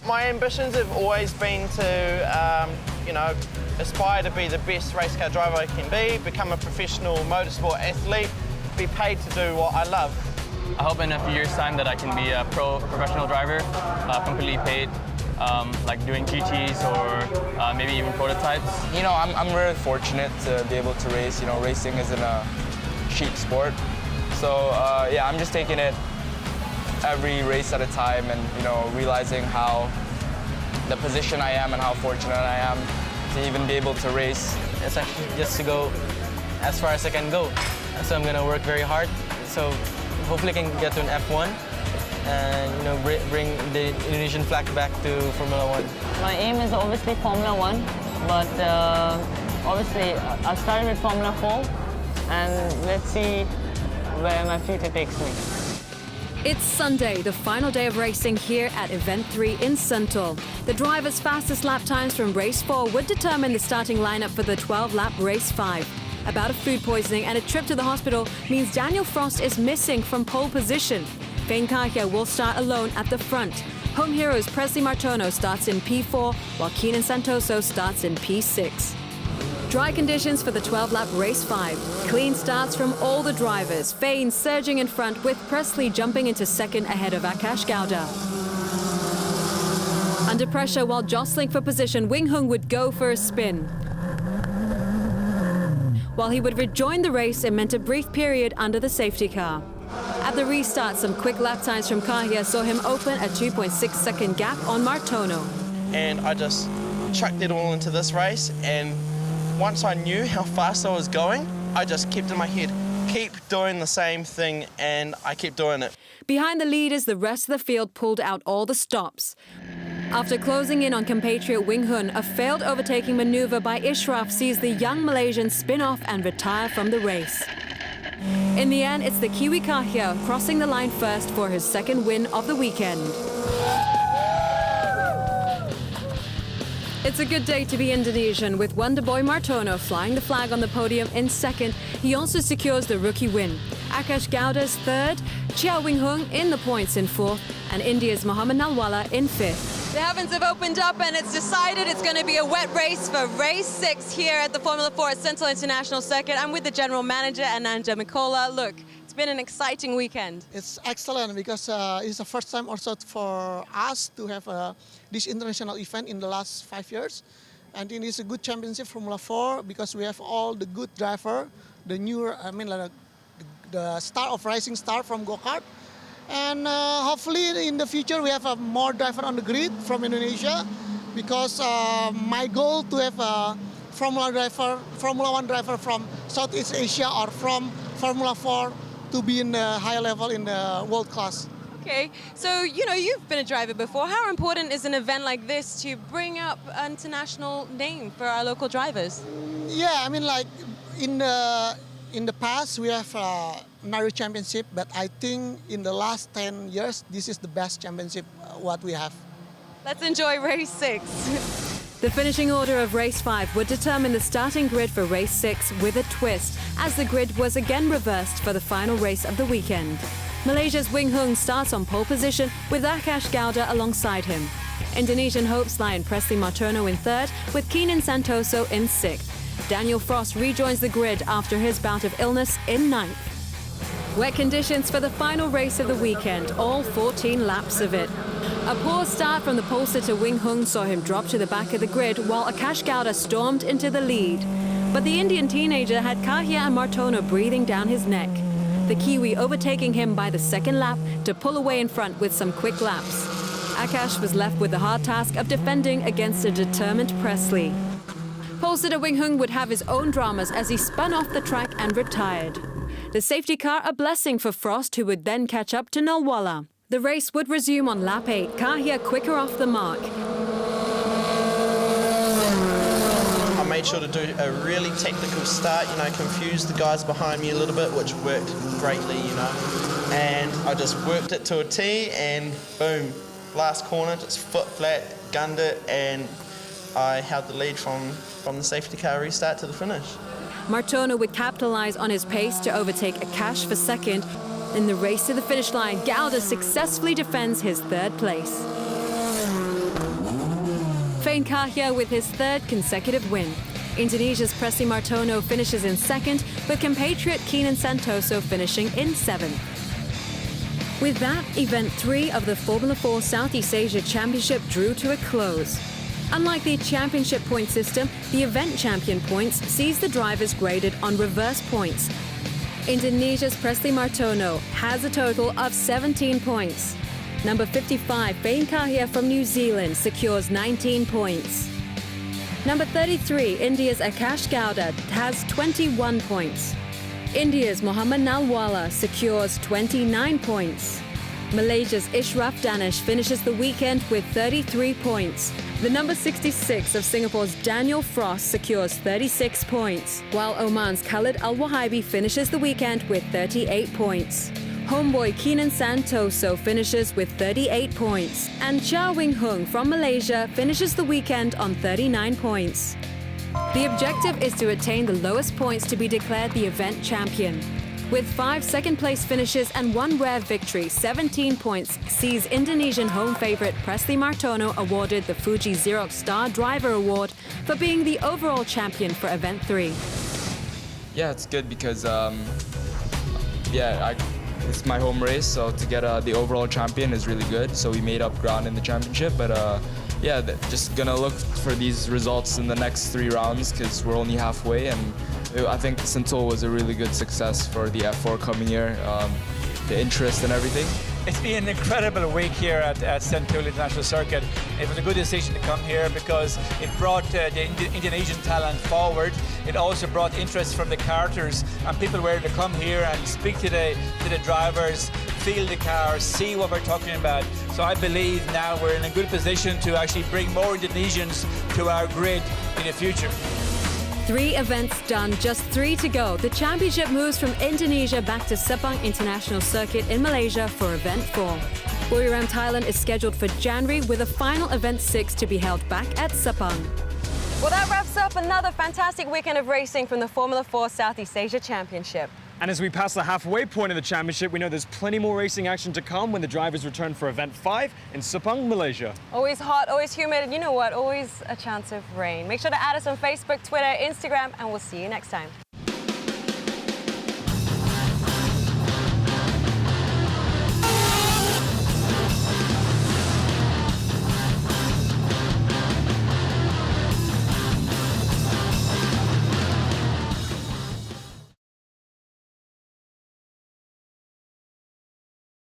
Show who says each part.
Speaker 1: My ambitions have always been to, aspire to be the best race car driver I can be, become a professional motorsport athlete, be paid to do what I love.
Speaker 2: I hope in a few years' time that I can be a professional driver, completely paid, like doing GTs or maybe even prototypes.
Speaker 3: You know, I'm really fortunate to be able to race. You know, racing isn't a cheap sport. So, yeah, I'm just taking it every race at a time and, realizing how the position I am and how fortunate I am to even be able to race.
Speaker 4: It's actually just to go as far as I can go. So I'm going to work very hard. So hopefully I can get to an F1 and, bring the Indonesian flag back to Formula 1.
Speaker 5: My aim is obviously Formula 1, but obviously I started with Formula 4 and let's see where my future takes me.
Speaker 6: It's Sunday, the final day of racing here at Event 3 in Sentul. The drivers' fastest lap times from Race 4 would determine the starting lineup for the 12-lap Race 5. A bout of food poisoning and a trip to the hospital means Daniel Frost is missing from pole position. Fane Kahia will start alone at the front. Home heroes Presley Martono starts in P4, while Keenan Santoso starts in P6. Dry conditions for the 12-lap Race 5. Clean starts from all the drivers. Fane surging in front with Presley jumping into second ahead of Akash Gowda. Under pressure while jostling for position, Wing Hung would go for a spin. While he would rejoin the race, it meant a brief period under the safety car. At the restart, some quick lap times from Kahia saw him open a 2.6-second gap on Martono.
Speaker 1: And I just chucked it all into this race, and once I knew how fast I was going, I just kept in my head, keep doing the same thing, and I kept doing it.
Speaker 6: Behind the leaders, the rest of the field pulled out all the stops. After closing in on compatriot Wing Hun, a failed overtaking maneuver by Ishraf sees the young Malaysian spin off and retire from the race. In the end, it's the Kiwi Kahia crossing the line first for his second win of the weekend. It's a good day to be Indonesian, with Wonder Boy Martono flying the flag on the podium in second. He also secures the rookie win. Akash Gowda's third, Chia Wing Hung in the points in fourth, and India's Mohammad Nalwala in fifth.
Speaker 7: The heavens have opened up and it's decided it's going to be a wet race for race 6 here at the Formula 4 at Sentul International Circuit. I'm with the general manager, Ananda Mikola. Look, it's been an exciting weekend.
Speaker 8: It's excellent because it's the first time also for us to have this international event in the last 5 years. And it is a good championship Formula 4 because we have all the good driver, the newer, the star of rising star from go-kart. And hopefully in the future we have more driver on the grid from Indonesia, because my goal to have a Formula 1 driver from Southeast Asia or from Formula 4 to be in the higher level in the world class.
Speaker 7: Okay, so you've been a driver before. How important is an event like this to bring up an international name for our local drivers?
Speaker 8: Yeah, in the past we have Naru Championship, but I think in the last 10 years this is the best championship what we have.
Speaker 7: Let's enjoy race 6.
Speaker 6: The finishing order of race 5 would determine the starting grid for race 6 with a twist, as the grid was again reversed for the final race of the weekend. Malaysia's Wing Hung starts on pole position with Akash Gowda alongside him. Indonesian hopes lie in Presley Martono in third, with Keenan Santoso in sixth. Daniel Frost rejoins the grid after his bout of illness in ninth. Wet conditions for the final race of the weekend, all 14 laps of it. A poor start from the pole sitter Wing Hung saw him drop to the back of the grid, while Akash Gowda stormed into the lead. But the Indian teenager had Kahia and Martono breathing down his neck. The Kiwi overtaking him by the second lap to pull away in front with some quick laps. Akash was left with the hard task of defending against a determined Presley. Pole sitter Wing Hung would have his own dramas as he spun off the track and retired. The safety car a blessing for Frost, who would then catch up to Nalwala. The race would resume on lap 8, Kahia quicker off the mark.
Speaker 1: I made sure to do a really technical start, confuse the guys behind me a little bit, which worked greatly, And I just worked it to a T, and boom, last corner, just foot flat, gunned it, and I held the lead from the safety car restart to the finish.
Speaker 6: Martono would capitalize on his pace to overtake Akash for second. In the race to the finish line, Gowda successfully defends his third place. Fane Kahya with his third consecutive win. Indonesia's Presley Martono finishes in second, with compatriot Keenan Santoso finishing in seventh. With that, Event 3 of the Formula 4 Southeast Asia Championship drew to a close. Unlike the championship point system, the event champion points sees the drivers graded on reverse points. Indonesia's Presley Martono has a total of 17 points. Number 55, Fane Kahya from New Zealand, secures 19 points. Number 33, India's Akash Gowda has 21 points. India's Muhammad Nalwala secures 29 points. Malaysia's Ishraf Danish finishes the weekend with 33 points. The number 66 of Singapore's Daniel Frost secures 36 points, while Oman's Khalid Al-Wahibi finishes the weekend with 38 points. Homeboy Keenan Santoso finishes with 38 points, and Chia Wing Hung from Malaysia finishes the weekend on 39 points. The objective is to attain the lowest points to be declared the event champion. With 5 second-place finishes and 1 rare victory, 17 points sees Indonesian home favourite Presley Martono awarded the Fuji Xerox Star Driver Award for being the overall champion for Event 3.
Speaker 3: Yeah, it's good because it's my home race, so to get the overall champion is really good. So we made up ground in the championship, but just gonna look for these results in the next 3 rounds because we're only halfway, and I think Sentul was a really good success for the F4 coming here, the interest and everything.
Speaker 9: It's been an incredible week here at Sentul International Circuit. It was a good decision to come here because it brought the Indonesian talent forward. It also brought interest from the karters, and people were able to come here and speak to the drivers, feel the cars, see what we're talking about. So I believe now we're in a good position to actually bring more Indonesians to our grid in the future.
Speaker 6: 3 events done, just 3 to go. The championship moves from Indonesia back to Sepang International Circuit in Malaysia for Event 4. Buriram Thailand is scheduled for January, with a final Event 6 to be held back at Sepang.
Speaker 7: Well, that wraps up another fantastic weekend of racing from the Formula 4 Southeast Asia Championship.
Speaker 10: And as we pass the halfway point of the championship, we know there's plenty more racing action to come when the drivers return for Event 5 in Sepang, Malaysia.
Speaker 7: Always hot, always humid, and you know what? Always a chance of rain. Make sure to add us on Facebook, Twitter, Instagram, and we'll see you next time.